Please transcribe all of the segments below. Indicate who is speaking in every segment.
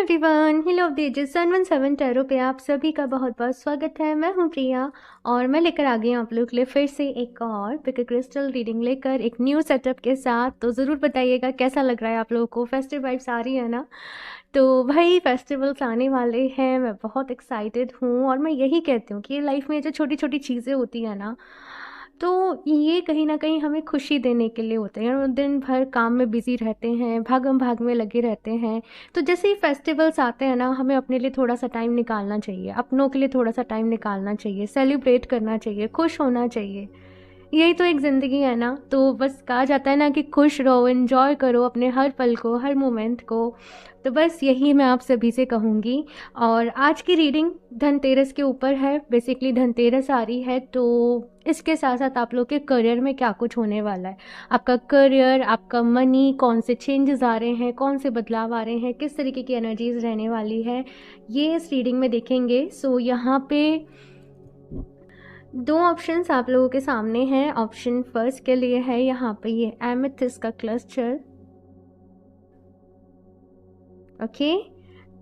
Speaker 1: Everyone, hill of the ages 717 tarot पे आप सभी का बहुत बहुत स्वागत है। मैं हूं प्रिया और मैं लेकर आ गई हूं आप लोग के लिए फिर से एक और पिक क्रिस्टल रीडिंग लेकर एक न्यू सेटअप के साथ। तो ज़रूर बताइएगा कैसा लग रहा है आप लोगों को। फेस्टिव वाइब्स आ रही है ना? तो भाई फेस्टिवल्स आने वाले हैं, मैं बहुत एक्साइटेड हूँ और मैं यही कहती हूँ कि लाइफ में जो छोटी छोटी चीज़ें होती हैं ना, तो ये कहीं न कहीं हमें खुशी देने के लिए होते हैं। और दिन भर काम में बिज़ी रहते हैं, भागम-भाग में लगे रहते हैं। तो जैसे ही फेस्टिवल्स आते हैं ना, हमें अपने लिए थोड़ा-सा टाइम निकालना चाहिए, अपनों के लिए थोड़ा-सा टाइम निकालना चाहिए, सेलिब्रेट करना चाहिए, खुश होना चाहिए। यही तो एक ज़िंदगी है ना। तो बस कहा जाता है ना कि खुश रहो, एन्जॉय करो अपने हर पल को, हर मोमेंट को। तो बस यही मैं आप सभी से कहूँगी। और आज की रीडिंग धनतेरस के ऊपर है। बेसिकली धनतेरस आ रही है, तो इसके साथ साथ आप लोग के करियर में क्या कुछ होने वाला है, आपका करियर, आपका मनी, कौन से चेंजेस आ रहे हैं, कौन से बदलाव आ रहे हैं, किस तरीके की एनर्जीज रहने वाली है, ये इस रीडिंग में देखेंगे। सो यहाँ पे दो ऑप्शंस आप लोगों के सामने हैं। ऑप्शन फर्स्ट के लिए है यहाँ पे ये एमेथिस्ट का cluster, okay.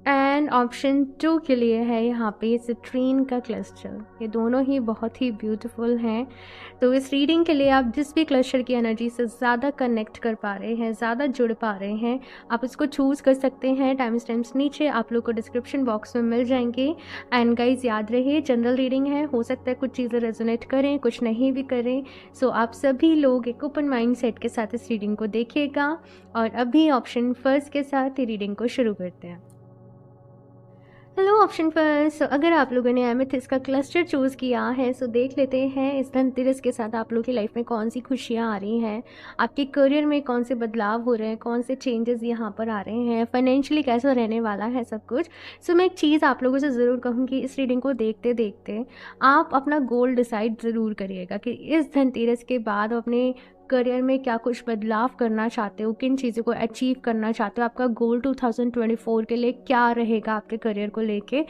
Speaker 1: And option two के लिए है यहाँ पे ये सिट्रीन का क्लस्टर। ये दोनों ही बहुत ही ब्यूटीफुल हैं। तो इस रीडिंग के लिए आप जिस भी क्लस्टर की एनर्जी से ज़्यादा कनेक्ट कर पा रहे हैं, ज़्यादा जुड़ पा रहे हैं, आप इसको चूज़ कर सकते हैं। टाइम स्टैम्प्स नीचे आप लोग को डिस्क्रिप्शन बॉक्स में मिल जाएंगे। एंड गाइज याद रहे, जनरल रीडिंग है, हो सकता है कुछ चीज़ें रेजोनेट करें, कुछ नहीं भी करें। सो आप सभी लोग एक ओपन माइंड सेट के साथ इस रीडिंग को देखिएगा। और अभी ऑप्शन फर्स्ट के साथ ये रीडिंग को शुरू करते हैं। हेलो ऑप्शन फर्स्ट, अगर आप लोगों ने एमेथिस्ट का क्लस्टर चूज़ किया है सो देख लेते हैं इस धनतेरस के साथ आप लोग की लाइफ में कौन सी खुशियाँ आ रही हैं, आपके करियर में कौन से बदलाव हो रहे हैं, कौन से चेंजेस यहाँ पर आ रहे हैं, फाइनेंशियली कैसा रहने वाला है सब कुछ। सो मैं एक चीज़ आप लोगों से ज़रूर कहूँगी, इस रीडिंग को देखते देखते आप अपना गोल डिसाइड ज़रूर करिएगा कि इस धनतेरस के बाद अपने करियर में क्या कुछ बदलाव करना चाहते हो, किन चीज़ों को अचीव करना चाहते हो, आपका गोल 2024 के लिए क्या रहेगा आपके करियर को लेके।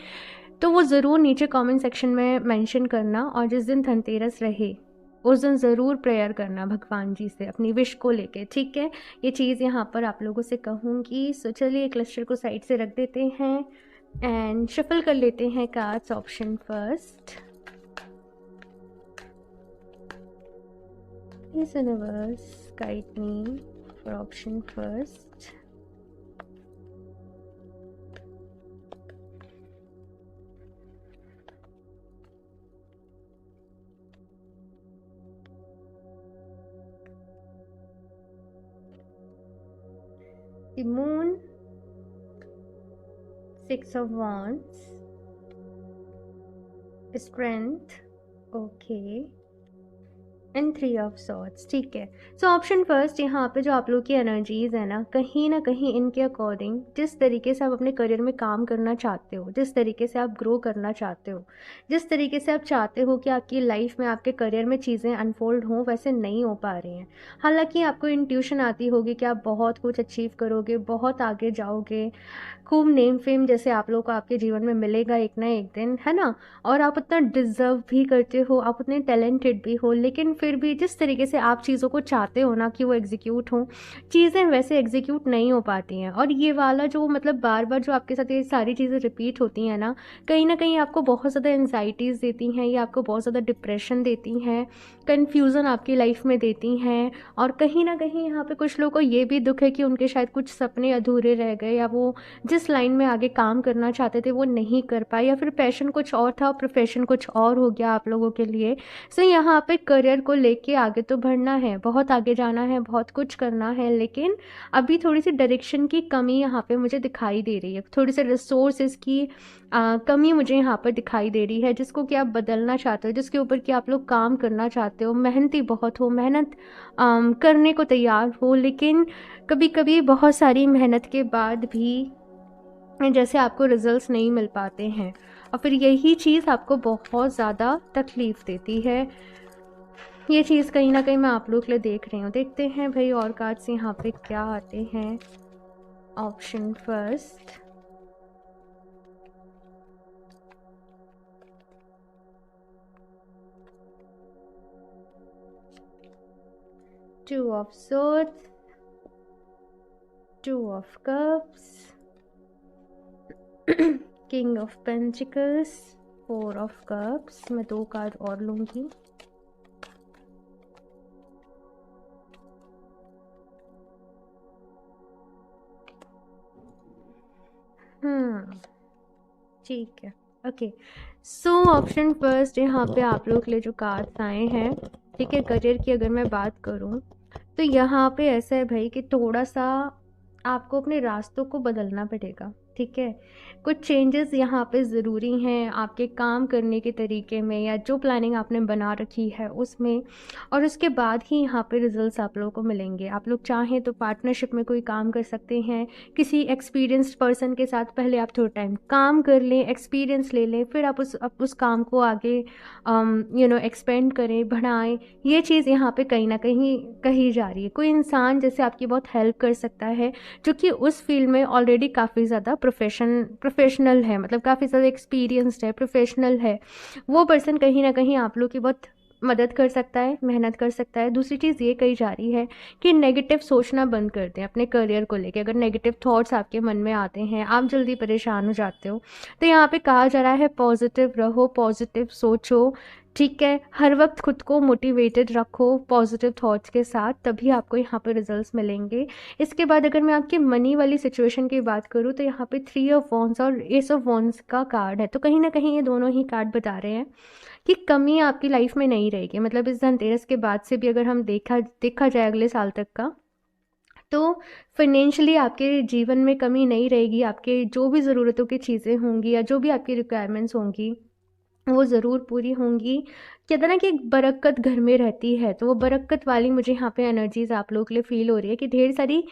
Speaker 1: तो वो ज़रूर नीचे कमेंट सेक्शन में मेंशन करना। और जिस दिन धनतेरस रहे उस दिन ज़रूर प्रेयर करना भगवान जी से अपनी विश को लेके, ठीक है। ये चीज़ यहाँ पर आप लोगों से कहूँगी। सो चलिए क्लस्टर को साइड से रख देते हैं एंड शफल कर लेते हैं cards. Option first, Please universe guide me for option first. The moon, 6 of wands, strength, okay, and 3 of swords, ठीक है। सो ऑप्शन फर्स्ट, यहाँ पे जो आप लोग की एनर्जीज़ है ना कहीं इनके अकॉर्डिंग जिस तरीके से आप अपने करियर में काम करना चाहते हो, जिस तरीके से आप ग्रो करना चाहते हो, जिस तरीके से आप चाहते हो कि आपकी लाइफ में आपके करियर में चीज़ें अनफोल्ड हों, वैसे नहीं हो पा रही हैं। हालांकि आपको इंट्यूशन आती होगी कि आप बहुत कुछ अचीव करोगे, बहुत आगे जाओगे, खूब नेम फेम जैसे आप लोग को आपके जीवन में मिलेगा एक ना एक दिन, है ना। और आप उतना डिज़र्व भी करते हो, आप उतने टैलेंटेड भी हो, लेकिन फिर भी जिस तरीके से आप चीज़ों को चाहते हो ना कि वो एग्जीक्यूट हो, चीज़ें वैसे एग्जीक्यूट नहीं हो पाती हैं। और ये वाला जो मतलब बार बार जो आपके साथ ये सारी चीज़ें रिपीट होती हैं ना कहीं आपको बहुत ज़्यादा एनजाइटीज़ देती हैं, या आपको बहुत ज़्यादा डिप्रेशन देती हैं, कन्फ्यूज़न आपकी लाइफ में देती हैं। और कहीं ना कहीं यहाँ पे कुछ लोगों को ये भी दुख है कि उनके शायद कुछ सपने अधूरे रह गए, या वो जिस लाइन में आगे काम करना चाहते थे वो नहीं कर पाए, या फिर पैशन कुछ और था प्रोफेशन कुछ और हो गया आप लोगों के लिए। सो यहाँ पे करियर को लेके आगे तो बढ़ना है, बहुत आगे जाना है, बहुत कुछ करना है, लेकिन अभी थोड़ी सी डायरेक्शन की कमी यहाँ पे मुझे दिखाई दे रही है, थोड़ी सी रिसोर्सेज की कमी मुझे यहाँ पर दिखाई दे रही है, जिसको कि आप बदलना चाहते हो, जिसके ऊपर कि आप लोग काम करना चाहते हो, मेहनती बहुत हो, मेहनत करने को तैयार हो, लेकिन कभी कभी बहुत सारी मेहनत के बाद भी जैसे आपको रिजल्ट्स नहीं मिल पाते हैं, और फिर यही चीज़ आपको बहुत ज़्यादा तकलीफ़ देती है। ये चीज़ कहीं ना कहीं मैं आप लोग के लिए देख रही हूँ। देखते हैं भाई और कार्ड्स यहाँ पे क्या आते हैं। Option first, two of swords, two of cups, king of pentacles, 4 of cups. मैं 2 कार्ड और लूँगी। ठीक है, ओके। सो ऑप्शन फर्स्ट, यहाँ पे आप लोग के लिए जो कार्ड्स आए हैं, ठीक है, करियर की अगर मैं बात करूँ तो यहाँ पे ऐसा है भाई कि थोड़ा सा आपको अपने रास्तों को बदलना पड़ेगा, ठीक है। कुछ चेंजेस यहाँ पे ज़रूरी हैं आपके काम करने के तरीके में, या जो प्लानिंग आपने बना रखी है उसमें, और उसके बाद ही यहाँ पे रिजल्ट्स आप लोगों को मिलेंगे। आप लोग चाहें तो पार्टनरशिप में कोई काम कर सकते हैं, किसी एक्सपीरियंस्ड पर्सन के साथ पहले आप थोड़ा टाइम काम कर लें, एक्सपीरियंस ले लें, फिर आप उस काम को आगे एक्सपेंड करें, बढ़ाएं। ये चीज़ यहाँ पे कहीं ना कहीं कही जा रही है। कोई इंसान जैसे आपकी बहुत हेल्प कर सकता है, जो कि उस फील्ड में ऑलरेडी काफ़ी ज़्यादा प्रोफेशनल है, मतलब काफ़ी ज़्यादा एक्सपीरियंस्ड है, प्रोफेशनल है, वो पर्सन कहीं ना कहीं आप लोग की बहुत मदद कर सकता है, मेहनत कर सकता है। दूसरी चीज़ ये कही जा रही है कि नेगेटिव सोचना बंद कर दें अपने करियर को लेके। अगर नेगेटिव थॉट्स आपके मन में आते हैं, आप जल्दी परेशान हो जाते हो, तो यहाँ पे कहा जा रहा है पॉजिटिव रहो, पॉजिटिव सोचो, ठीक है। हर वक्त खुद को मोटिवेटेड रखो पॉजिटिव थॉट्स के साथ, तभी आपको यहाँ पे रिजल्ट्स मिलेंगे। इसके बाद अगर मैं आपकी मनी वाली सिचुएशन की बात करूँ तो यहाँ पे 3 ऑफ वॉन्ड्स और एस ऑफ वॉन्ड्स का कार्ड है, तो कहीं ना कहीं ये दोनों ही कार्ड बता रहे हैं कि कमी आपकी लाइफ में नहीं रहेगी। मतलब इस धनतेरस के बाद से भी अगर हम देखा जाए अगले साल तक का, तो फाइनेंशियली आपके जीवन में कमी नहीं रहेगी। आपके जो भी ज़रूरतों की चीज़ें होंगी या जो भी आपकी रिक्वायरमेंट्स होंगी वो ज़रूर पूरी होंगी। कहते हैं ना कि एक बरक़्क़त घर में रहती है, तो वो बरक़्क़त वाली मुझे यहाँ पे एनर्जीज़ आप लोगों के लिए फ़ील हो रही है कि ढेर सारी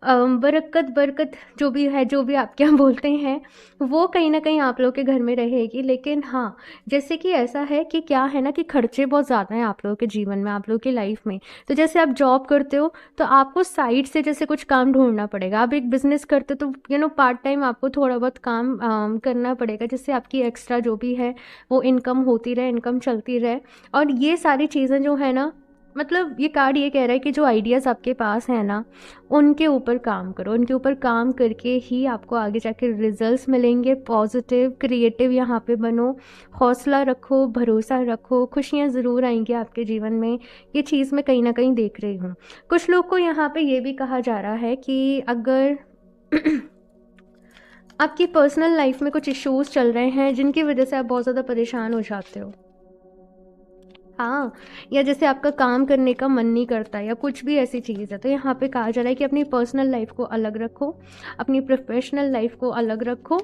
Speaker 1: बरक़्क़त जो भी है, जो भी आप क्या बोलते हैं, वो कहीं न कहीं आप लोगों के घर में रहेगी। लेकिन हाँ, जैसे कि ऐसा है कि क्या है ना कि खर्चे बहुत ज़्यादा हैं आप लोगों के जीवन में, आप लोगों की लाइफ़ में। तो जैसे आप जॉब करते हो तो आपको साइड से जैसे कुछ काम ढूँढना पड़ेगा। आप एक बिज़नेस करते हो तो पार्ट टाइम आपको थोड़ा बहुत काम करना पड़ेगा, जिससे आपकी एक्स्ट्रा जो भी है वो इनकम होती रहे, इनकम चलती रहे। और ये सारी चीज़ें जो है ना, मतलब ये कार्ड ये कह रहा है कि जो आइडियाज़ आपके पास हैं ना, उनके ऊपर काम करो। उनके ऊपर काम करके ही आपको आगे जाके रिजल्ट्स मिलेंगे। पॉजिटिव, क्रिएटिव यहाँ पे बनो, हौसला रखो, भरोसा रखो, खुशियाँ ज़रूर आएंगी आपके जीवन में। ये चीज़ मैं कहीं ना कहीं देख रही हूँ। कुछ लोग को यहाँ पे ये भी कहा जा रहा है कि अगर आपकी पर्सनल लाइफ में कुछ इश्यूज़ चल रहे हैं जिनकी वजह से आप बहुत ज़्यादा परेशान हो जाते हो, हाँ, या जैसे आपका काम करने का मन नहीं करता या कुछ भी ऐसी चीज़ है, तो यहाँ पे कहा जा रहा है कि अपनी पर्सनल लाइफ को अलग रखो, अपनी प्रोफेशनल लाइफ को अलग रखो,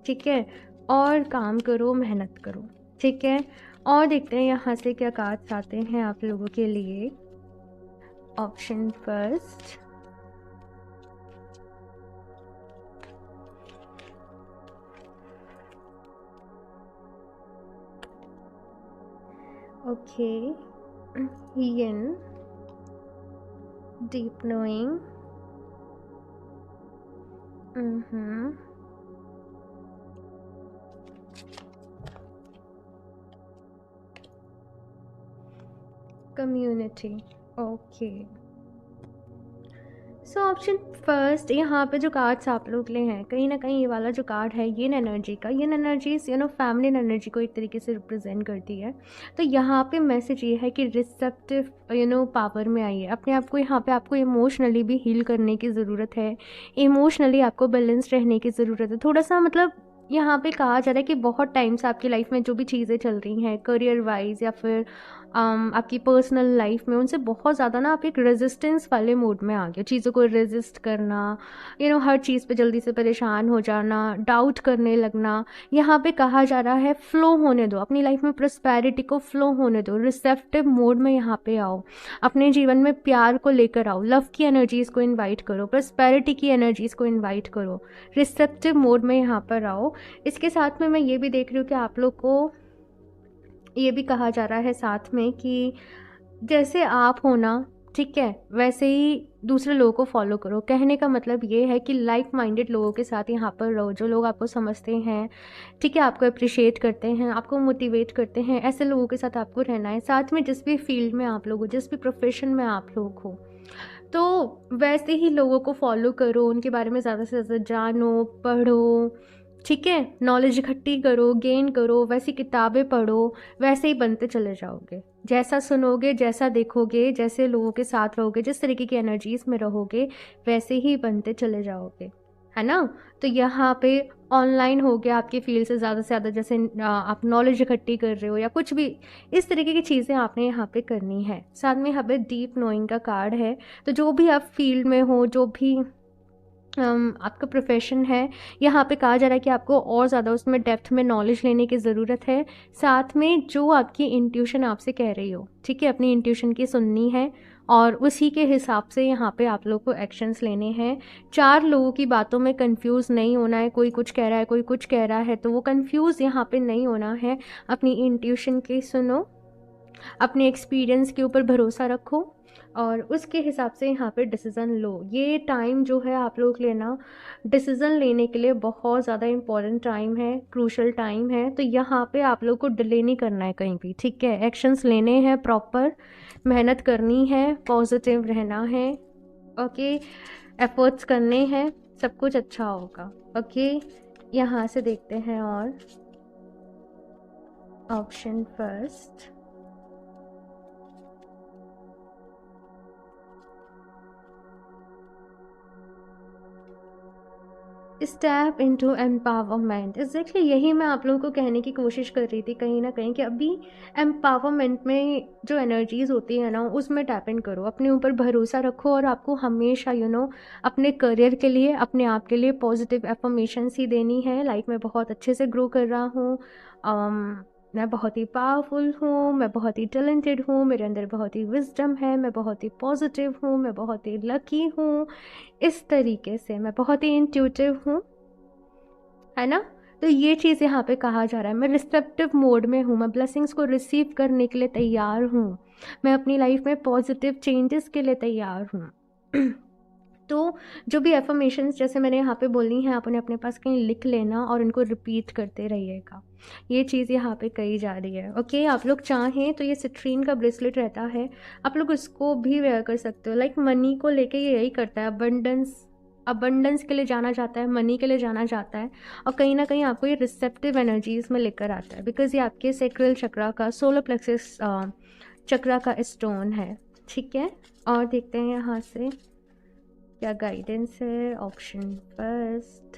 Speaker 1: ठीक है, और काम करो, मेहनत करो, ठीक है। और देखते हैं यहाँ से क्या कार्ड्स आते हैं आप लोगों के लिए। Option first, okay, yin, deep knowing, community, okay. So option first, यहाँ पे जो कार्ड्स आप लोग ले हैं, कहीं ना कहीं ये वाला जो कार्ड है ये एनर्जी का, ये एनर्जीज फैमिली एनर्जी को एक तरीके से रिप्रेजेंट करती है। तो यहाँ पे मैसेज ये है कि रिसेप्टिव पावर में आइए। अपने आप को यहाँ पे आपको इमोशनली भी हील करने की ज़रूरत है, इमोशनली आपको बैलेंस रहने की ज़रूरत है थोड़ा सा। मतलब यहाँ पे कहा जा रहा है कि बहुत टाइम से आपकी लाइफ में जो भी चीज़ें चल रही हैं करियर वाइज या फिर आपकी पर्सनल लाइफ में, उनसे बहुत ज़्यादा ना आप एक रेजिस्टेंस वाले मोड में आ गए हो। चीज़ों को रेजिस्ट करना, हर चीज़ पे जल्दी से परेशान हो जाना, डाउट करने लगना। यहाँ पे कहा जा रहा है फ्लो होने दो, अपनी लाइफ में प्रॉस्पेरिटी को फ्लो होने दो, रिसेप्टिव मोड में यहाँ पे आओ, अपने जीवन में प्यार को लेकर आओ, लव की एनर्जीज़ को इन्वाइट करो, प्रॉस्पेरिटी की एनर्जीज़ को इन्वाइट करो, रिसेप्टिव मोड में यहाँ पर आओ। इसके साथ में मैं ये भी देख रही हूँ कि आप लोग को ये भी कहा जा रहा है साथ में कि जैसे आप हो ना, ठीक है, वैसे ही दूसरे लोगों को फॉलो करो। कहने का मतलब ये है कि लाइक माइंडेड लोगों के साथ यहाँ पर रहो, जो लोग आपको समझते हैं, ठीक है, आपको अप्रिशिएट करते हैं, आपको मोटिवेट करते हैं, ऐसे लोगों के साथ आपको रहना है। साथ में जिस भी फील्ड में आप लोग हो, जिस भी प्रोफेशन में आप लोग हो, तो वैसे ही लोगों को फॉलो करो, उनके बारे में ज़्यादा से ज़्यादा जानो, पढ़ो, ठीक है, नॉलेज इकट्ठी करो, गेन करो, वैसी किताबें पढ़ो, वैसे ही बनते चले जाओगे। जैसा सुनोगे, जैसा देखोगे, जैसे लोगों के साथ रहोगे, जिस तरीके की एनर्जीज में रहोगे, वैसे ही बनते चले जाओगे, है ना। तो यहाँ पे ऑनलाइन हो गया, आपके फील्ड से ज़्यादा जैसे आप नॉलेज इकट्ठी कर रहे हो या कुछ भी इस तरीके की चीज़ें आपने यहाँ पे करनी है। साथ में यहाँ पे डीप नोइंग का कार्ड है। तो जो भी आप फील्ड में हो, जो भी आपका प्रोफेशन है, यहाँ पे कहा जा रहा है कि आपको और ज़्यादा उसमें डेप्थ में नॉलेज लेने की ज़रूरत है। साथ में जो आपकी इंट्यूशन आपसे कह रही हो, ठीक है, अपनी इंट्यूशन की सुननी है और उसी के हिसाब से यहाँ पे आप लोग को एक्शंस लेने हैं। 4 लोगों की बातों में कंफ्यूज नहीं होना है। कोई कुछ कह रहा है, कोई कुछ कह रहा है, तो वो कंफ्यूज यहाँ पे नहीं होना है। अपनी इंट्यूशन की सुनो, अपने एक्सपीरियंस के ऊपर भरोसा रखो और उसके हिसाब से यहाँ पे डिसीज़न लो। ये टाइम जो है आप लोग लेना डिसीज़न लेने के लिए बहुत ज़्यादा इम्पॉर्टेंट टाइम है, क्रूशल टाइम है। तो यहाँ पे आप लोग को डिले नहीं करना है कहीं भी, ठीक है। एक्शंस लेने हैं, प्रॉपर मेहनत करनी है, पॉजिटिव रहना है, ओके, एफर्ट्स करने हैं, सब कुछ अच्छा होगा, ओके। यहाँ से देखते हैं और option first, step into empowerment. Exactly यही मैं आप लोगों को कहने की कोशिश कर रही थी कहीं ना कहीं कि अभी एम्पावरमेंट में जो एनर्जीज होती है ना, उसमें टैप इन करो, अपने ऊपर भरोसा रखो और आपको हमेशा अपने करियर के लिए, अपने आप के लिए पॉजिटिव एफर्मेशंस ही देनी है। लाइफ में बहुत अच्छे से ग्रो कर रहा हूँ, मैं बहुत ही पावरफुल हूँ, मैं बहुत ही टैलेंटेड हूँ, मेरे अंदर बहुत ही विजडम है, मैं बहुत ही पॉजिटिव हूँ, मैं बहुत ही लकी हूँ, इस तरीके से मैं बहुत ही इंट्यूटिव हूँ, है ना। तो ये चीज़ यहाँ पे कहा जा रहा है। मैं रिसेप्टिव मोड में हूँ, मैं ब्लेसिंग्स को रिसीव करने के लिए तैयार हूँ, मैं अपनी लाइफ में पॉजिटिव चेंजेस के लिए तैयार हूँ। तो जो भी एफर्मेशंस जैसे मैंने यहाँ पे बोलनी है, आप उन्हें अपने पास कहीं लिख लेना और उनको रिपीट करते रहिएगा। ये चीज़ यहाँ पे कही जा रही है, ओके। आप लोग चाहें तो ये सिट्रीन का ब्रेसलेट रहता है, आप लोग उसको भी वेयर कर सकते हो। लाइक मनी को लेके ये यही करता है, अबंडेंस के लिए जाना जाता है, मनी के लिए जाना जाता है, और कहीं ना कहीं आपको ये रिसेप्टिव एनर्जीज में लेकर आता है, बिकॉज ये आपके सेक्रल चक्रा का, सोलर प्लेक्सस चक्रा का स्टोन है, ठीक है। और देखते हैं यहाँ से क्या गाइडेंस है। Option first,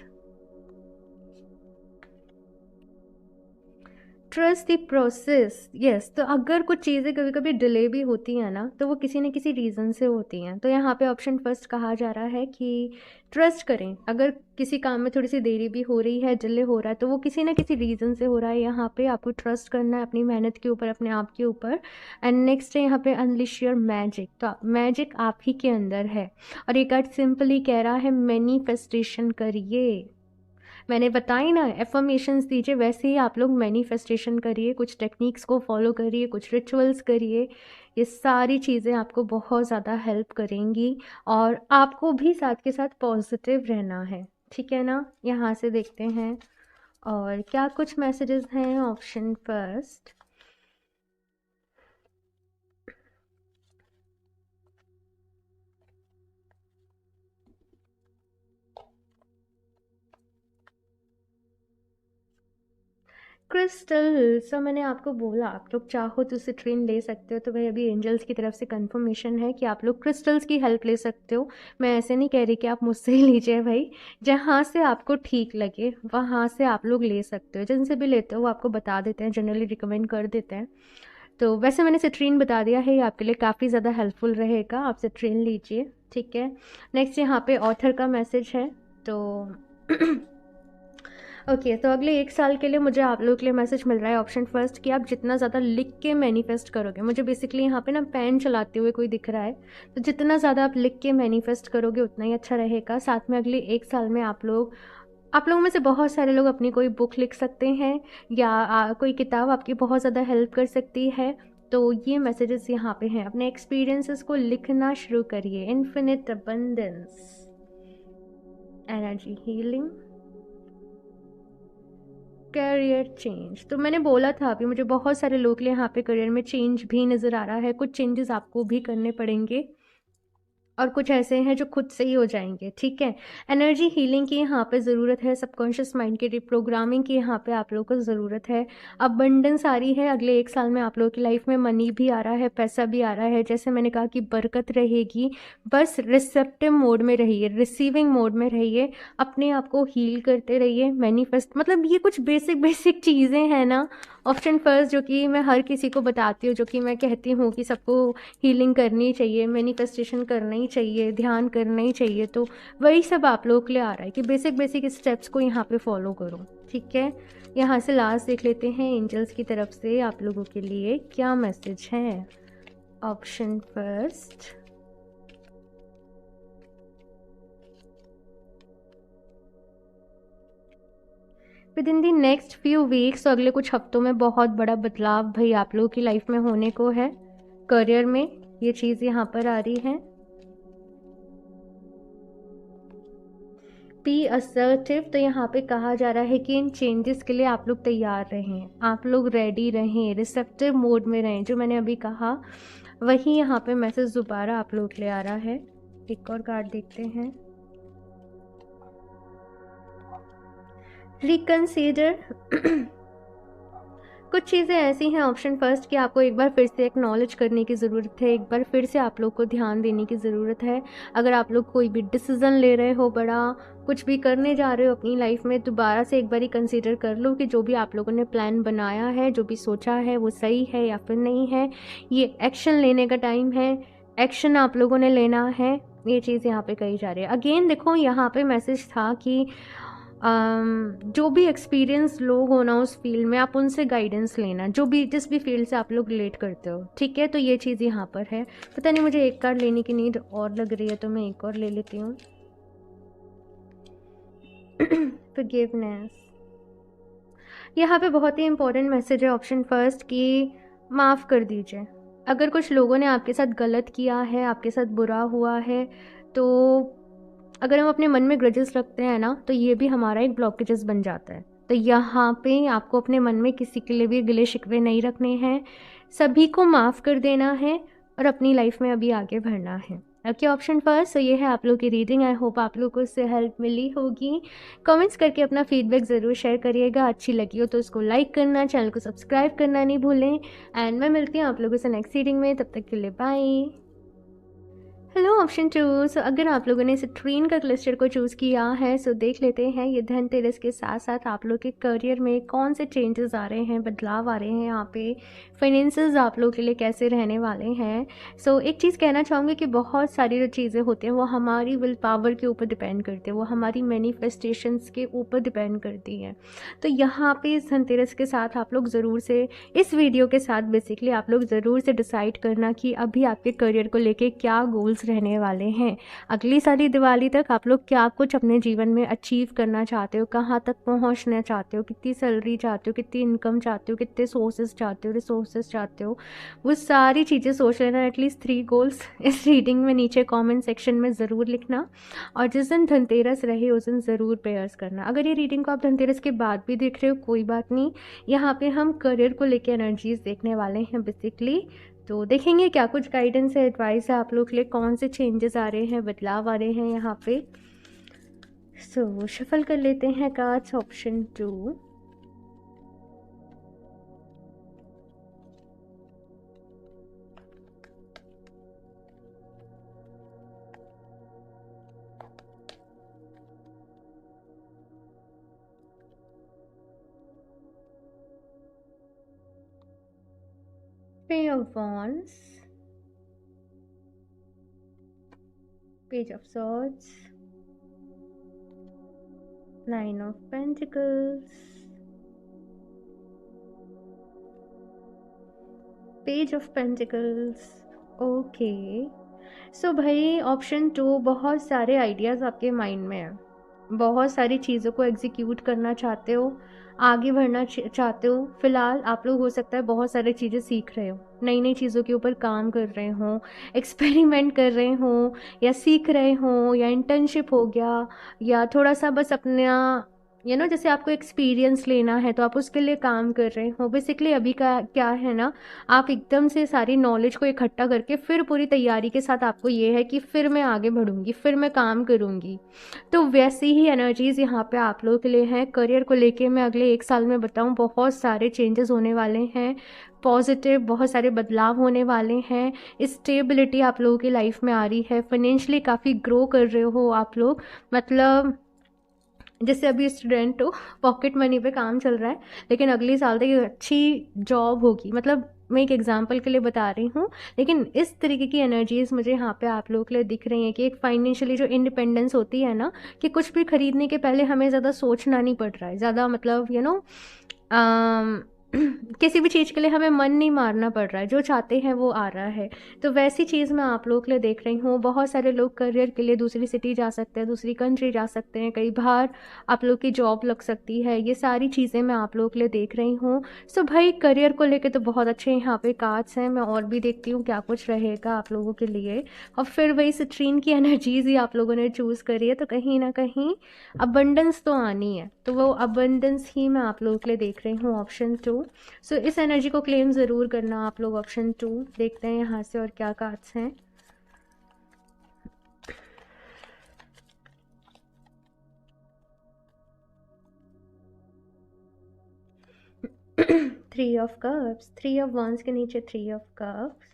Speaker 1: trust the process. Yes, तो अगर कुछ चीज़ें कभी कभी डिले भी होती हैं ना, तो वो किसी न किसी रीज़न से होती हैं। तो यहाँ पे ऑप्शन फर्स्ट कहा जा रहा है कि ट्रस्ट करें। अगर किसी काम में थोड़ी सी देरी भी हो रही है, डिले हो रहा है, तो वो किसी न किसी रीज़न से हो रहा है। यहाँ पे आपको ट्रस्ट करना है अपनी मेहनत के ऊपर, अपने आप के ऊपर। एंड नेक्स्ट है यहाँ पे अनलिश योर मैजिक। तो मैजिक आप ही के अंदर है, और ये कार्ड सिंपली कह रहा है मैनिफेस्टेशन करिए। मैंने बताई ना, एफर्मेशंस दीजिए, वैसे ही आप लोग मैनिफेस्टेशन करिए, कुछ टेक्निक्स को फॉलो करिए, कुछ रिचुअल्स करिए। ये सारी चीज़ें आपको बहुत ज़्यादा हेल्प करेंगी और आपको भी साथ के साथ पॉजिटिव रहना है, ठीक है ना। यहाँ से देखते हैं और क्या कुछ मैसेजेस हैं। Option first, crystal. सो मैंने आपको बोला, आप लोग चाहो तो उसे ट्रेन ले सकते हो। तो भाई अभी एंजल्स की तरफ से कंफर्मेशन है कि आप लोग क्रिस्टल्स की हेल्प ले सकते हो। मैं ऐसे नहीं कह रही कि आप मुझसे ही लीजिए भाई, जहाँ से आपको ठीक लगे वहाँ से आप लोग ले सकते हो। जिनसे भी लेते हो वो आपको बता देते हैं, जनरली रिकमेंड कर देते हैं। तो वैसे मैंने सिट्रीन बता दिया है, ये आपके लिए काफ़ी ज़्यादा हेल्पफुल रहेगा, आप सिट्रीन लीजिए, ठीक है। नेक्स्ट यहाँ पे ऑथर का मैसेज है। तो ओके, तो अगले 1 साल के लिए मुझे आप लोगों के लिए मैसेज मिल रहा है। ऑप्शन फर्स्ट कि आप जितना ज़्यादा लिख के मैनिफेस्ट करोगे, मुझे बेसिकली यहाँ पे ना पेन चलाते हुए कोई दिख रहा है, तो जितना ज़्यादा आप लिख के मैनिफेस्ट करोगे उतना ही अच्छा रहेगा। साथ में अगले 1 साल में आप लोगों में से बहुत सारे लोग अपनी कोई बुक लिख सकते हैं या कोई किताब आपकी बहुत ज़्यादा हेल्प कर सकती है। तो ये मैसेजेस यहाँ पे हैं, अपने एक्सपीरियंसेस को लिखना शुरू करिए। Infinite abundance, energy healing, career change. तो मैंने बोला था अभी, मुझे बहुत सारे लोग के लिए यहाँ पे करियर में चेंज भी नज़र आ रहा है। कुछ चेंजेस आपको भी करने पड़ेंगे, और कुछ ऐसे हैं जो खुद से ही हो जाएंगे, ठीक है। एनर्जी हीलिंग की यहाँ पे ज़रूरत है, सबकॉन्शियस माइंड की रिप्रोग्रामिंग की यहाँ पे आप लोगों को ज़रूरत है। अबंडेंस आ रही है, अगले 1 साल में आप लोगों की लाइफ में मनी भी आ रहा है, पैसा भी आ रहा है, जैसे मैंने कहा कि बरकत रहेगी। बस रिसेप्टिव मोड में रहिए, रिसीविंग मोड में रहिए, अपने आप को हील करते रहिए, मैनिफेस्ट, मतलब ये कुछ बेसिक बेसिक चीज़ें हैं ना। ऑप्शन फर्स्ट जो कि मैं हर किसी को बताती हूँ, जो कि मैं कहती हूँ कि सबको हीलिंग करनी चाहिए, मैनिफेस्टेशन करना ही चाहिए, ध्यान करना ही चाहिए, तो वही सब आप लोगों के लिए आ रहा है कि बेसिक बेसिक स्टेप्स को यहाँ पे फॉलो करो, ठीक है। यहाँ से लास्ट देख लेते हैं एंजल्स की तरफ से आप लोगों के लिए क्या मैसेज है। Option first, with in the next few weeks, तो अगले कुछ हफ्तों में बहुत बड़ा बदलाव भाई आप लोगों की लाइफ में होने को है। करियर में ये चीज़ यहाँ पर आ रही है। बी असर्टिव, तो यहाँ पे कहा जा रहा है कि इन चेंजेस के लिए आप लोग तैयार रहें, आप लोग रेडी रहें, रिसेप्टिव मोड में रहें। जो मैंने अभी कहा वही यहाँ पे मैसेज दोबारा आप लोग के लिए आ रहा है। एक और कार्ड देखते हैं, रिकंसीडर। कुछ चीज़ें ऐसी हैं ऑप्शन फर्स्ट कि आपको एक बार फिर से एक्नॉलेज करने की ज़रूरत है, एक बार फिर से आप लोग को ध्यान देने की ज़रूरत है। अगर आप लोग कोई भी डिसीज़न ले रहे हो, बड़ा कुछ भी करने जा रहे हो अपनी लाइफ में, दोबारा से एक बार ही कंसीडर कर लो कि जो भी आप लोगों ने प्लान बनाया है, जो भी सोचा है, वो सही है या फिर नहीं है। ये एक्शन लेने का टाइम है, एक्शन आप लोगों ने लेना है, ये चीज़ यहाँ पे कही जा रही है। अगेन देखो यहाँ पे मैसेज था कि जो भी एक्सपीरियंस लोग हो ना उस फील्ड में, आप उनसे गाइडेंस लेना, जो भी जिस भी फील्ड से आप लोग रिलेट करते हो, ठीक है। तो ये चीज़ यहाँ पर है। पता नहीं मुझे एक कार्ड लेने की नीड और लग रही है, तो मैं एक और ले लेती हूँ। फॉरगिवनेस, यहाँ पे बहुत ही इंपॉर्टेंट मैसेज है ऑप्शन फर्स्ट कि माफ़ कर दीजिए। अगर कुछ लोगों ने आपके साथ गलत किया है, आपके साथ बुरा हुआ है, तो अगर हम अपने मन में ग्रजेस रखते हैं ना, तो ये भी हमारा एक ब्लॉकेजेस बन जाता है। तो यहाँ पे आपको अपने मन में किसी के लिए भी गिले शिकवे नहीं रखने हैं, सभी को माफ़ कर देना है और अपनी लाइफ में अभी आगे बढ़ना है। Okay, option first. तो ये है आप लोग की रीडिंग। आई होप आप लोग को इससे हेल्प मिली होगी। कमेंट्स करके अपना फीडबैक ज़रूर शेयर करिएगा। अच्छी लगी हो तो इसको लाइक करना, चैनल को सब्सक्राइब करना नहीं भूलें। एंड मैं मिलती हूँ आप लोगों से नेक्स्ट रीडिंग में, तब तक के लिए बाय। Hello option 2। सो अगर आप लोगों ने इस ट्रेन का क्लस्टर को चूज़ किया है, सो देख लेते हैं ये धनतेरस के साथ साथ आप लोग के करियर में कौन से चेंजेस आ रहे हैं, बदलाव आ रहे हैं, यहाँ पे फाइनेंसेस आप लोग के लिए कैसे रहने वाले हैं। सो एक चीज़ कहना चाहूँगी कि बहुत सारी जो चीज़ें होती हैं वो हमारी विल पावर के ऊपर डिपेंड करती है, वो हमारी मैनिफेस्टेशंस के ऊपर डिपेंड करती हैं। तो यहाँ पे इस धनतेरस के साथ आप लोग ज़रूर से, इस वीडियो के साथ बेसिकली आप लोग ज़रूर से डिसाइड करना कि अभी आपके करियर को लेके क्या गोल्स रहने वाले हैं। अगली सारी दिवाली तक आप लोग क्या कुछ अपने जीवन में अचीव करना चाहते हो, कहाँ तक पहुँचना चाहते हो, कितनी सैलरी चाहते हो, कितनी इनकम चाहते हो, कितने सोर्सेज चाहते हो, रिसोर्सेज चाहते हो, वो सारी चीज़ें सोच लेना। एटलीस्ट 3 गोल्स इस रीडिंग में नीचे कमेंट सेक्शन में ज़रूर लिखना। और जिस दिन धनतेरस रहे उस दिन ज़रूर प्रेयर्स करना। अगर ये रीडिंग को आप धनतेरस के बाद भी देख रहे हो कोई बात नहीं, यहाँ पे हम करियर को लेकर एनर्जीज देखने वाले हैं बेसिकली। तो देखेंगे क्या कुछ गाइडेंस है, एडवाइस है आप लोग के लिए, कौन से चेंजेस आ रहे हैं, बदलाव आ रहे हैं यहाँ पे। सो शफल कर लेते हैं cards. Option 2, Page of Wands, Page of Swords, Nine of Pentacles, Page of Pentacles। Okay, so भाई ऑप्शन 2, बहुत सारे आइडियाज़ आपके माइंड में हैं, बहुत सारी चीज़ों को एग्जीक्यूट करना चाहते हो, आगे बढ़ना चाहते हो। फिलहाल आप लोग हो सकता है बहुत सारी चीज़ें सीख रहे हो, नई नई चीज़ों के ऊपर काम कर रहे हो, एक्सपेरिमेंट कर रहे हो, या सीख रहे हो, या इंटर्नशिप हो गया, या थोड़ा सा बस अपना जैसे आपको एक्सपीरियंस लेना है तो आप उसके लिए काम कर रहे हो। बेसिकली अभी का क्या है ना, आप एकदम से सारी नॉलेज को इकट्ठा करके फिर पूरी तैयारी के साथ आपको ये है कि फिर मैं आगे बढ़ूँगी, फिर मैं काम करूँगी। तो वैसी ही एनर्जीज़ यहाँ पे आप लोगों के लिए हैं। करियर को लेके मैं अगले 1 साल में बताऊँ, बहुत सारे चेंजेस होने वाले हैं, पॉजिटिव बहुत सारे बदलाव होने वाले हैं। स्टेबिलिटी आप लोगों की लाइफ में आ रही है, फाइनेंशियली काफ़ी ग्रो कर रहे हो आप लोग। मतलब जैसे अभी स्टूडेंट हो, पॉकेट मनी पे काम चल रहा है, लेकिन अगले साल तक एक अच्छी जॉब होगी। मतलब मैं एक एग्जांपल के लिए बता रही हूँ, लेकिन इस तरीके की एनर्जीज़ मुझे यहाँ पे आप लोगों के लिए दिख रही हैं कि एक फाइनेंशियली जो इंडिपेंडेंस होती है ना, कि कुछ भी खरीदने के पहले हमें ज़्यादा सोचना नहीं पड़ रहा है, ज़्यादा मतलब किसी भी चीज़ के लिए हमें मन नहीं मारना पड़ रहा है, जो चाहते हैं वो आ रहा है। तो वैसी चीज़ मैं आप लोगों के लिए देख रही हूँ। बहुत सारे लोग करियर के लिए दूसरी सिटी जा सकते हैं, दूसरी कंट्री जा सकते हैं, कई बार आप लोग की जॉब लग सकती है। ये सारी चीज़ें मैं आप लोगों के लिए देख रही हूँ। सो भाई करियर को लेके तो बहुत अच्छे यहाँ पे कार्ड्स हैं। मैं और भी देखती हूँ क्या कुछ रहेगा आप लोगों के लिए। और फिर वही सिट्रीन की एनर्जीज़ ही आप लोगों ने चूज़ करी है, तो कहीं ना कहीं अबंडेंस तो आनी है, तो वो अबंडेंस ही मैं आप लोगों के लिए देख रही हूँ, ऑप्शन 2। सो इस एनर्जी को क्लेम ज़रूर करना आप लोग, ऑप्शन 2। देखते हैं यहाँ से और क्या कार्ड्स हैं। Three of cups, three of wands के नीचे three of cups,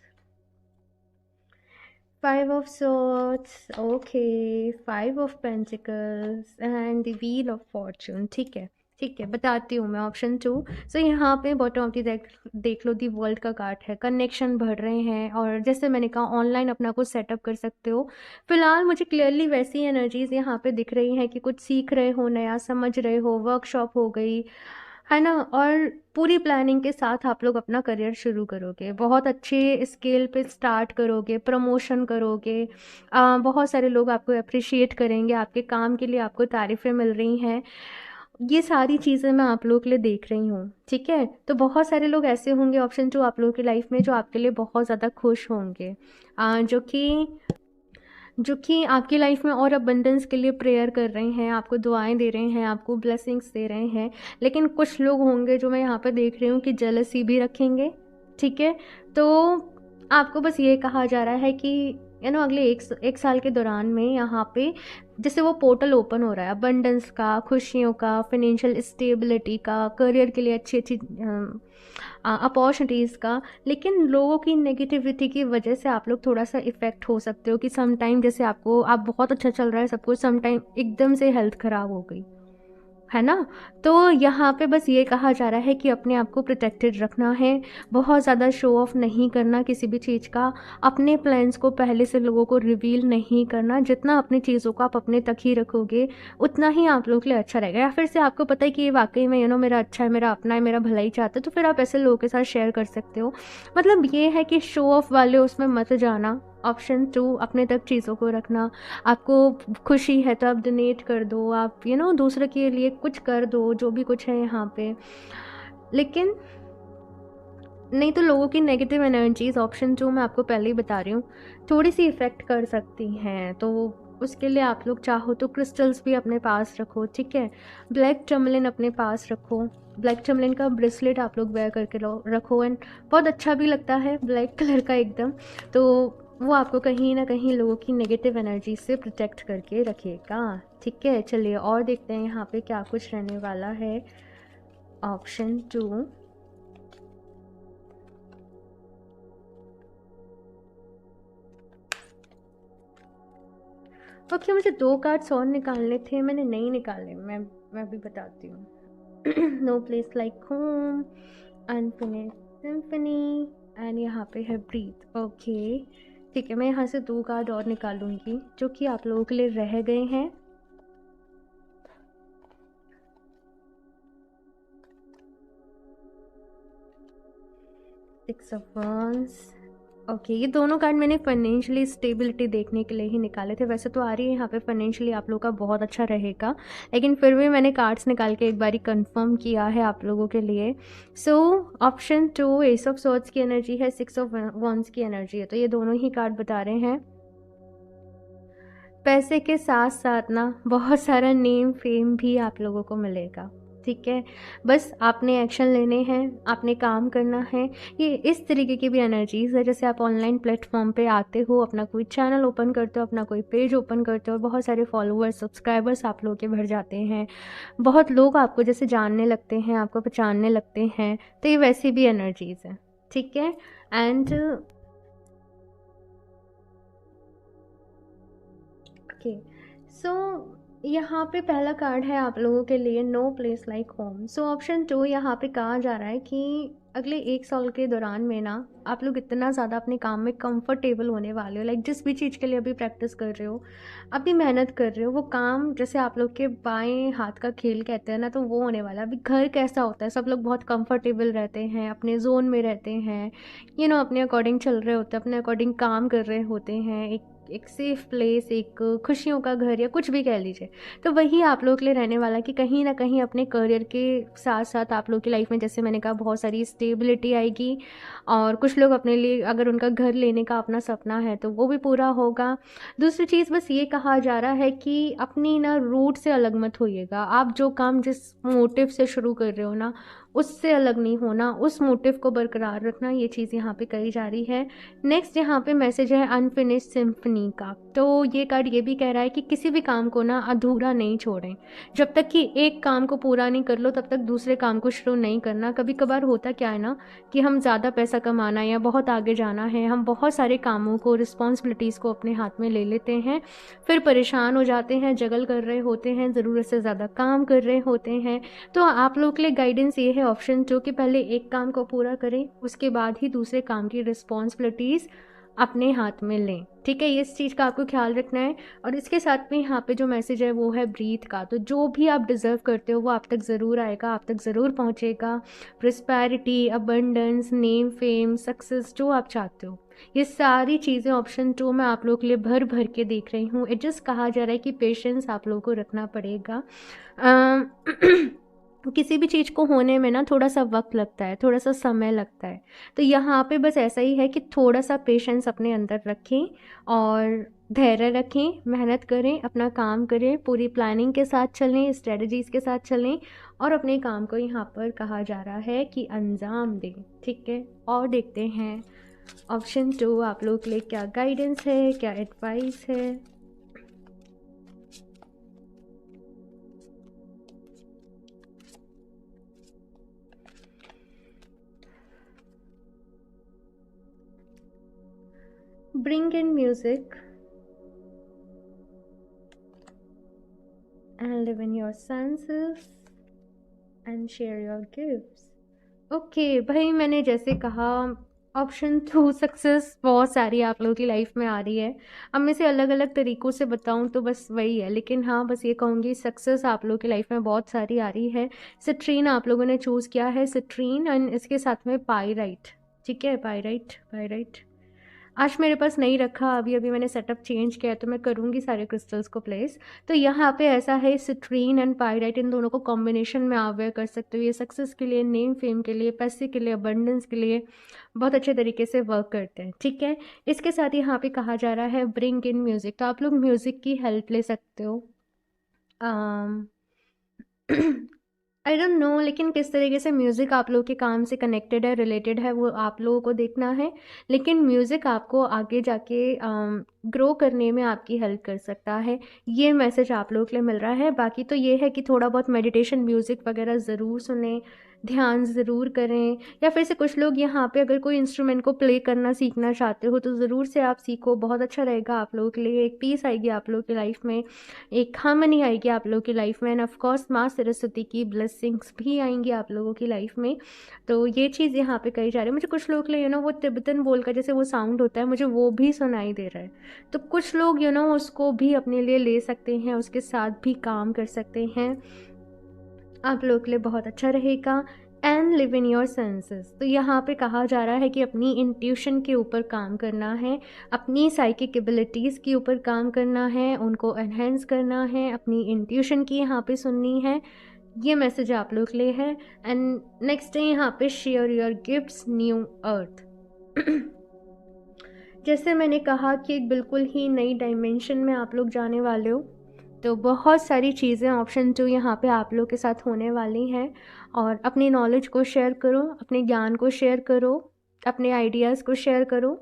Speaker 1: five of swords, okay, five of pentacles and the wheel of fortune. ठीक है, ठीक है, बताती हूँ मैं, ऑप्शन 2। सो यहाँ पे बॉटम ऑफ दी देख लो, दी वर्ल्ड का कार्ड है। कनेक्शन बढ़ रहे हैं, और जैसे मैंने कहा ऑनलाइन अपना कुछ सेटअप कर सकते हो। फिलहाल मुझे क्लियरली वैसी एनर्जीज यहाँ पे दिख रही हैं कि कुछ सीख रहे हो, नया समझ रहे हो, वर्कशॉप हो गई है ना, और पूरी प्लानिंग के साथ आप लोग अपना करियर शुरू करोगे, बहुत अच्छे स्केल पे स्टार्ट करोगे, प्रमोशन करोगे। बहुत सारे लोग आपको अप्रिशिएट करेंगे, आपके काम के लिए आपको तारीफ़ें मिल रही हैं। ये सारी चीज़ें मैं आप लोगों के लिए देख रही हूँ, ठीक है। तो बहुत सारे लोग ऐसे होंगे, ऑप्शन 2 आप लोगों की लाइफ में, जो आपके लिए बहुत ज़्यादा खुश होंगे, जो कि आपकी लाइफ में और अबंडेंस के लिए प्रेयर कर रहे हैं, आपको दुआएं दे रहे हैं, आपको ब्लेसिंग्स दे रहे हैं। लेकिन कुछ लोग होंगे जो मैं यहाँ पर देख रही हूँ कि जेलसी भी रखेंगे, ठीक है। तो आपको बस ये कहा जा रहा है कि अगले एक साल के दौरान में यहाँ पे जैसे वो पोर्टल ओपन हो रहा है अबंडेंस का, खुशियों का, फाइनेंशियल स्टेबिलिटी का, करियर के लिए अच्छी अच्छी अपॉर्चुनिटीज़ का। लेकिन लोगों की नेगेटिविटी की वजह से आप लोग थोड़ा सा इफ़ेक्ट हो सकते हो कि सम टाइम जैसे आप बहुत अच्छा चल रहा है सब कुछ, सम टाइम एकदम से हेल्थ ख़राब हो गई, है ना। तो यहाँ पे बस ये कहा जा रहा है कि अपने आप को प्रोटेक्टेड रखना है, बहुत ज़्यादा शो ऑफ नहीं करना किसी भी चीज़ का, अपने प्लान्स को पहले से लोगों को रिवील नहीं करना। जितना अपनी चीज़ों को आप अपने तक ही रखोगे, उतना ही आप लोगों के लिए अच्छा रहेगा। या फिर से आपको पता है कि ये वाकई में मेरा अच्छा है, मेरा अपना है, मेरा भला ही चाहता है, तो फिर आप ऐसे लोगों के साथ शेयर कर सकते हो। मतलब ये है कि शो ऑफ वाले उसमें मत जाना। ऑप्शन 2 अपने तक चीज़ों को रखना। आपको खुशी है तो आप डोनेट कर दो, आप दूसरे के लिए कुछ कर दो, जो भी कुछ है यहाँ पे। लेकिन नहीं तो लोगों की नेगेटिव एनर्जीज, ऑप्शन 2 मैं आपको पहले ही बता रही हूँ, थोड़ी सी इफ़ेक्ट कर सकती हैं। तो उसके लिए आप लोग चाहो तो क्रिस्टल्स भी अपने पास रखो, ठीक है। ब्लैक टर्मलिन अपने पास रखो, ब्लैक टर्मलिन का ब्रेसलेट आप लोग वेयर करके रखो, एंड बहुत अच्छा भी लगता है ब्लैक कलर का एकदम। तो वो आपको कहीं ना कहीं लोगों की नेगेटिव एनर्जी से प्रोटेक्ट करके रखेगा, ठीक है। चलिए और देखते हैं यहाँ पे क्या कुछ रहने वाला है, ऑप्शन 2। ओके, मुझे 2 कार्ड्स और निकालने थे, मैंने नहीं निकाले। मैं भी बताती हूँ। No place like home, unfinished symphony, and यहाँ पे है ब्रीथ। ओके, ठीक है, मैं यहाँ से 2 कार्ड और निकालूंगी जो कि आप लोगों के लिए रह गए हैं। सिक्स ऑफ वंस, ओके, ये दोनों कार्ड मैंने फाइनेंशियली स्टेबिलिटी देखने के लिए ही निकाले थे। वैसे तो आ रही है यहाँ पे फाइनेंशियली आप लोगों का बहुत अच्छा रहेगा, लेकिन फिर भी मैंने कार्ड्स निकाल के एक बारी कंफर्म किया है आप लोगों के लिए। सो ऑप्शन 2 एस ऑफ सॉर्ड्स की एनर्जी है, सिक्स ऑफ वंस की एनर्जी है, तो ये दोनों ही कार्ड बता रहे हैं पैसे के साथ साथ ना बहुत सारा नेम फेम भी आप लोगों को मिलेगा, ठीक है। बस आपने एक्शन लेने हैं, आपने काम करना है। ये इस तरीके की भी एनर्जीज़ है, जैसे आप ऑनलाइन प्लेटफॉर्म पे आते हो, अपना कोई चैनल ओपन करते हो, अपना कोई पेज ओपन करते हो, बहुत सारे फॉलोअर्स सब्सक्राइबर्स आप लोगों के भर जाते हैं, बहुत लोग आपको जैसे जानने लगते हैं, आपको पहचानने लगते हैं। तो ये वैसी भी एनर्जीज़ है, ठीक है। एंड ओके, सो यहाँ पे पहला कार्ड है आप लोगों के लिए, no place like home. So option 2 यहाँ पे कहा जा रहा है कि अगले 1 साल के दौरान में ना आप लोग इतना ज़्यादा अपने काम में कंफर्टेबल होने वाले हो, लाइक जिस भी चीज़ के लिए अभी प्रैक्टिस कर रहे हो, अभी मेहनत कर रहे हो, वो काम जैसे आप लोग के बाएं हाथ का खेल कहते हैं ना, तो वो होने वाला है। अभी घर कैसा होता है, सब लोग बहुत कंफर्टेबल रहते हैं, अपने जोन में रहते हैं, अपने अकॉर्डिंग चल रहे होते हैं, अपने अकॉर्डिंग काम कर रहे होते हैं, एक एक सेफ़ प्लेस, एक खुशियों का घर या कुछ भी कह लीजिए। तो वही आप लोग के लिए रहने वाला कि कहीं न कहीं अपने करियर के साथ-साथ आप लोग की लाइफ़ में, जैसे मैंने कहा, बहुत सारी स्टेबिलिटी आएगी। और कुछ लोग अपने लिए, अगर उनका घर लेने का अपना सपना है तो वो भी पूरा होगा। दूसरी चीज़ बस ये कहा जा रहा है कि अपनी ना रूट से अलग मत होइएगा। आप जो काम जिस मोटिव से शुरू कर रहे हो ना, उससे अलग नहीं होना, उस मोटिव को बरकरार रखना, ये चीज़ यहाँ पे कही जा रही है। नेक्स्ट यहाँ पे मैसेज है अनफिनिश्ड सिम्फनी का। तो ये कार्ड ये भी कह रहा है कि किसी भी काम को ना अधूरा नहीं छोड़ें। जब तक कि एक काम को पूरा नहीं कर लो, तब तक दूसरे काम को शुरू नहीं करना। कभी कभार होता क्या है ना कि हम ज़्यादा पैसा कमाना है या बहुत आगे जाना है, हम बहुत सारे कामों को, रिस्पॉन्सिबिलिटीज़ को अपने हाथ में ले लेते हैं, फिर परेशान हो जाते हैं, जगल कर रहे होते हैं, ज़रूरत से ज़्यादा काम कर रहे होते हैं। तो आप लोग के लिए गाइडेंस ये है ऑप्शन 2 कि पहले एक काम को पूरा करें, उसके बाद ही दूसरे काम की रिस्पॉन्सिबिलिटीज़ अपने हाथ में लें, ठीक है। इस चीज़ का आपको ख्याल रखना है। और इसके साथ में यहाँ पे जो मैसेज है वो है ब्रीथ का। तो जो भी आप डिज़र्व करते हो वो आप तक ज़रूर आएगा, आप तक ज़रूर पहुँचेगा। Prosperity, abundance, name, fame, success, जो आप चाहते हो, ये सारी चीज़ें ऑप्शन 2 में आप लोग के लिए भर भर के देख रही हूँ। इट जस्ट कहा जा रहा है कि पेशेंस आप लोगों को रखना पड़ेगा। किसी भी चीज़ को होने में ना थोड़ा सा वक्त लगता है, थोड़ा सा समय लगता है। तो यहाँ पे बस ऐसा ही है कि थोड़ा सा पेशेंस अपने अंदर रखें और धैर्य रखें, मेहनत करें, अपना काम करें, पूरी प्लानिंग के साथ चलें, स्ट्रेटजीज़ के साथ चलें, और अपने काम को यहाँ पर कहा जा रहा है कि अंजाम दें, ठीक है। और देखते हैं ऑप्शन 2 आप लोग के लिए क्या गाइडेंस है, क्या एडवाइस है। Bring in music and live in your senses and share your gifts. Okay भाई, मैंने जैसे कहा ऑप्शन 2 सक्सेस बहुत सारी आप लोगों की लाइफ में आ रही है। अब मैं से अलग अलग तरीक़ों से बताऊं तो बस वही है, लेकिन हाँ, बस ये कहूँगी सक्सेस आप लोगों की लाइफ में बहुत सारी आ रही है। सिट्रीन आप लोगों ने चूज़ किया है, सिट्रीन, एंड इसके साथ में पाइराइट, ठीक है। पाइराइट, पाइराइट आज मेरे पास नहीं रखा, अभी अभी मैंने सेटअप चेंज किया है, तो मैं करूँगी सारे क्रिस्टल्स को प्लेस। तो यहाँ पे ऐसा है, सिट्रीन एंड पाइराइट, इन दोनों को कॉम्बिनेशन में आप वेयर कर सकते हो। ये सक्सेस के लिए, नेम फेम के लिए, पैसे के लिए, अबंडेंस के लिए बहुत अच्छे तरीके से वर्क करते हैं, ठीक है। इसके साथ यहाँ पे कहा जा रहा है ब्रिंग इन म्यूज़िक। तो आप लोग म्यूज़िक की हेल्प ले सकते हो। आई डोंट नो, लेकिन किस तरीके से म्यूज़िक आप लोगों के काम से कनेक्टेड है, रिलेटेड है, वो आप लोगों को देखना है। लेकिन म्यूज़िक आपको आगे जाके ग्रो करने में आपकी हेल्प कर सकता है, ये मैसेज आप लोगों के लिए मिल रहा है। बाकी तो ये है कि थोड़ा बहुत मेडिटेशन म्यूज़िक वगैरह ज़रूर सुनें, ध्यान ज़रूर करें, या फिर से कुछ लोग यहाँ पे अगर कोई इंस्ट्रूमेंट को प्ले करना सीखना चाहते हो तो ज़रूर से आप सीखो, बहुत अच्छा रहेगा आप लोगों के लिए। एक पीस आएगी आप लोगों की लाइफ में, एक हार्मनी आएगी आप लोगों की लाइफ में, एंड ऑफ कोर्स माँ सरस्वती की ब्लेसिंग्स भी आएंगी आप लोगों की लाइफ में। तो ये चीज़ यहाँ पे कही जा रही है। मुझे कुछ लोग के लिए वो तिब्बतन बोल का जैसे वो साउंड होता है, मुझे वो भी सुनाई दे रहा है। तो कुछ लोग उसको भी अपने लिए ले सकते हैं, उसके साथ भी काम कर सकते हैं, आप लोग के लिए बहुत अच्छा रहेगा। And live in your senses, तो यहाँ पे कहा जा रहा है कि अपनी इंट्यूशन के ऊपर काम करना है, अपनी साइकिक एबिलिटीज़ के ऊपर काम करना है, उनको एनहेंस करना है, अपनी इंट्यूशन की यहाँ पे सुननी है। ये मैसेज आप लोग के लिए है। एंड नेक्स्ट है यहाँ पे शेयर योर गिफ्ट्स न्यू अर्थ। जैसे मैंने कहा कि एक बिल्कुल ही नई डायमेंशन में आप लोग जाने वाले हो, तो बहुत सारी चीज़ें ऑप्शन 2 यहाँ पे आप लोग के साथ होने वाली हैं। और अपनी नॉलेज को शेयर करो, अपने ज्ञान को शेयर करो, अपने आइडियाज़ को शेयर करो।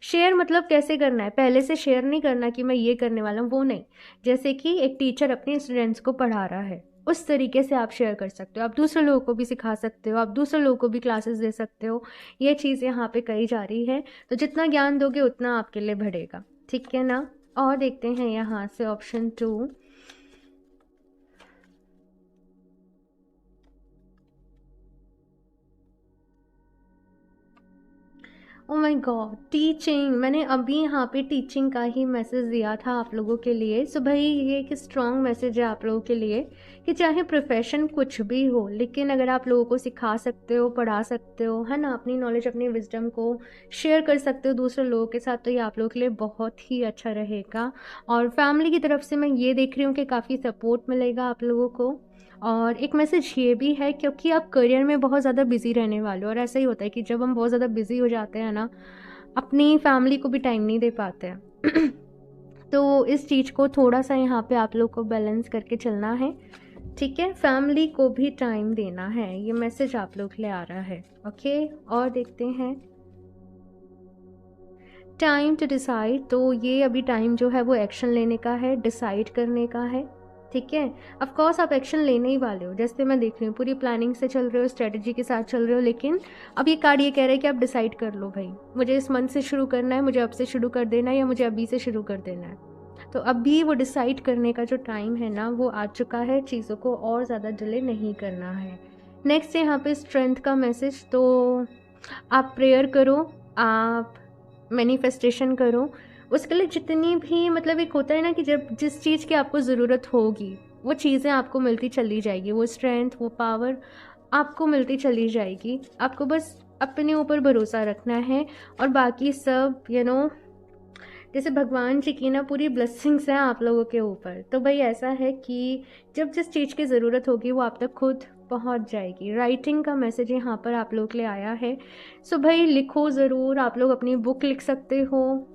Speaker 1: शेयर मतलब कैसे करना है, पहले से शेयर नहीं करना कि मैं ये करने वाला हूँ, वो नहीं। जैसे कि एक टीचर अपने स्टूडेंट्स को पढ़ा रहा है, उस तरीके से आप शेयर कर सकते हो। आप दूसरे लोगों को भी सिखा सकते हो, आप दूसरे लोगों को भी क्लासेस दे सकते हो। ये चीज़ यहाँ पे कही जा रही है। तो जितना ज्ञान दोगे उतना आपके लिए बढ़ेगा, ठीक है ना। और देखते हैं यहाँ से option 2। Oh my God, teaching. मैंने अभी यहाँ पे टीचिंग का ही मैसेज दिया था आप लोगों के लिए। सो भाई ये एक स्ट्रॉन्ग मैसेज है आप लोगों के लिए कि चाहे प्रोफेशन कुछ भी हो, लेकिन अगर आप लोगों को सिखा सकते हो, पढ़ा सकते हो, है ना, अपनी नॉलेज, अपनी विजडम को शेयर कर सकते हो दूसरे लोगों के साथ, तो ये आप लोगों के लिए बहुत ही अच्छा रहेगा। और फैमिली की तरफ से मैं ये देख रही हूँ कि काफ़ी सपोर्ट मिलेगा आप लोगों को। और एक मैसेज ये भी है क्योंकि आप करियर में बहुत ज़्यादा बिज़ी रहने वाले हो, और ऐसा ही होता है कि जब हम बहुत ज़्यादा बिज़ी हो जाते हैं ना, अपनी फैमिली को भी टाइम नहीं दे पाते हैं। तो इस चीज़ को थोड़ा सा यहाँ पे आप लोग को बैलेंस करके चलना है, ठीक है। फैमिली को भी टाइम देना है, ये मैसेज आप लोग ले आ रहा है, ओके। और देखते हैं टाइम टू डिसाइड। तो ये अभी टाइम जो है वो एक्शन लेने का है, डिसाइड करने का है, ठीक है। ऑफ कोर्स आप एक्शन लेने ही वाले हो, जैसे मैं देख रही हूँ पूरी प्लानिंग से चल रहे हो, स्ट्रेटजी के साथ चल रहे हो। लेकिन अब ये कार्ड ये कह रहा है कि आप डिसाइड कर लो, भाई मुझे इस मंथ से शुरू करना है, मुझे अब से शुरू कर देना है, या मुझे अभी से शुरू कर देना है। तो अभी वो डिसाइड करने का जो टाइम है ना, वो आ चुका है। चीज़ों को और ज़्यादा डिले नहीं करना है। नेक्स्ट यहाँ पे स्ट्रेंथ का मैसेज। तो आप प्रेयर करो, आप मैनिफेस्टेशन करो, उसके लिए जितनी भी, मतलब एक होता है ना कि जब जिस चीज़ की आपको ज़रूरत होगी वो चीज़ें आपको मिलती चली जाएगी, वो स्ट्रेंथ, वो पावर आपको मिलती चली जाएगी। आपको बस अपने ऊपर भरोसा रखना है, और बाकी सब जैसे भगवान जी की ना पूरी ब्लेसिंग्स हैं आप लोगों के ऊपर। तो भाई ऐसा है कि जब जिस चीज़ की ज़रूरत होगी वो आप तक खुद पहुंच जाएगी। राइटिंग का मैसेज यहाँ पर आप लोग के लिए आया है। सो भाई लिखो ज़रूर, आप लोग अपनी बुक लिख सकते हो,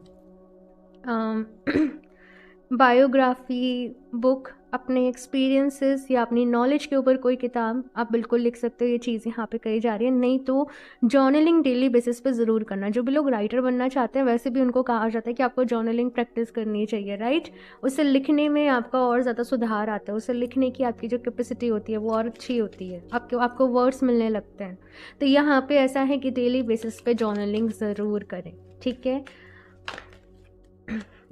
Speaker 1: बायोग्राफी बुक, अपने एक्सपीरियंसेस या अपनी नॉलेज के ऊपर कोई किताब आप बिल्कुल लिख सकते हो। ये चीज़ यहाँ पे कही जा रही है। नहीं तो जर्नलिंग डेली बेसिस पे ज़रूर करना। जो भी लोग राइटर बनना चाहते हैं वैसे भी उनको कहा जाता है कि आपको जर्नलिंग प्रैक्टिस करनी चाहिए, राइट। उससे लिखने में आपका और ज़्यादा सुधार आता है, उससे लिखने की आपकी जो कैपेसिटी होती है वो और अच्छी होती है, आपको वर्ड्स मिलने लगते हैं। तो यहाँ पर ऐसा है कि डेली बेसिस पे जर्नलिंग ज़रूर करें, ठीक है।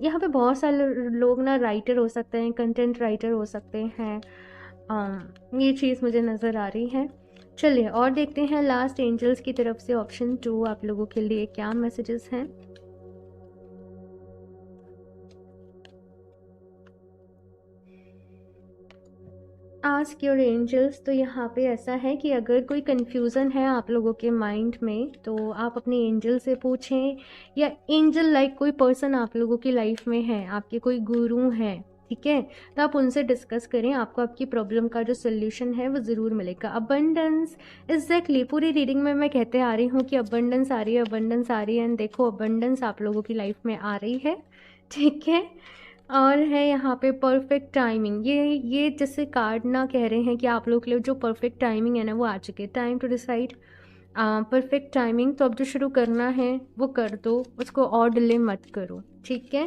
Speaker 1: यहाँ पे बहुत सारे लोग ना राइटर हो सकते हैं, कंटेंट राइटर हो सकते हैं। ये चीज़ मुझे नज़र आ रही है। चलिए और देखते हैं लास्ट एंजल्स की तरफ से ऑप्शन 2 आप लोगों के लिए क्या मैसेजेस हैं। Ask your angels. तो यहाँ पे ऐसा है कि अगर कोई कन्फ्यूज़न है आप लोगों के माइंड में, तो आप अपने एंजल से पूछें, या एंजल लाइक कोई पर्सन आप लोगों की लाइफ में है, आपके कोई गुरु हैं, ठीक है, तो आप उनसे डिस्कस करें। आपको आपकी प्रॉब्लम का जो सोल्यूशन है वो ज़रूर मिलेगा। अबंडेंस, एग्जैक्टली पूरी रीडिंग में मैं कहते आ रही हूँ कि अबंडेंस आ रही है, अबंडेंस आ रही है। एंड देखो अबंडेंस आप लोगों की लाइफ में आ रही है, ठीक है। और है यहाँ पे परफेक्ट टाइमिंग। ये जैसे कार्ड ना कह रहे हैं कि आप लोग के लिए जो परफेक्ट टाइमिंग है ना वो आ चुकी है। Time to decide, perfect timing. तो अब जो शुरू करना है वो कर दो, उसको और डिले मत करो, ठीक है।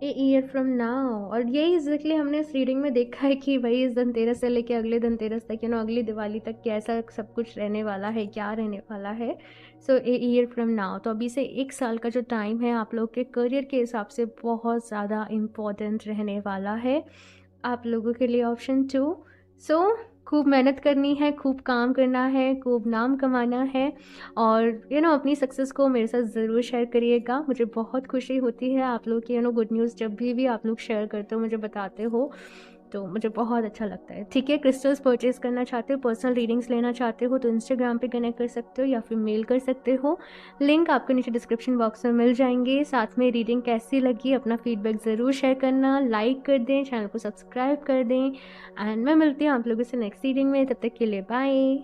Speaker 1: A year from now. और यही एग्जैक्टली हमने इस रीडिंग में देखा है कि भाई इस धनतेरस से लेके अगले धनतेरस तक, अगली दिवाली तक कैसा सब कुछ रहने वाला है, क्या रहने वाला है। सो ए ईयर फ्रॉम नाउ, तो अभी से 1 साल का जो टाइम है आप लोग के करियर के हिसाब से बहुत ज़्यादा इम्पोर्टेंट रहने वाला है आप लोगों के लिए ऑप्शन 2। सो खूब मेहनत करनी है, खूब काम करना है, खूब नाम कमाना है। और अपनी सक्सेस को मेरे साथ ज़रूर शेयर करिएगा। मुझे बहुत खुशी होती है आप लोग की गुड न्यूज़ जब भी आप लोग शेयर करते हो, मुझे बताते हो, तो मुझे बहुत अच्छा लगता है, ठीक है। क्रिस्टल्स परचेज़ करना चाहते हो, पर्सनल रीडिंग्स लेना चाहते हो, तो इंस्टाग्राम पे कनेक्ट कर सकते हो या फिर मेल कर सकते हो। लिंक आपको नीचे डिस्क्रिप्शन बॉक्स में मिल जाएंगे। साथ में रीडिंग कैसी लगी अपना फीडबैक ज़रूर शेयर करना, लाइक कर दें, चैनल को सब्सक्राइब कर दें। एंड मैं मिलती हूँ आप लोगों से नेक्स्ट रीडिंग में। तब तक के लिए बाय।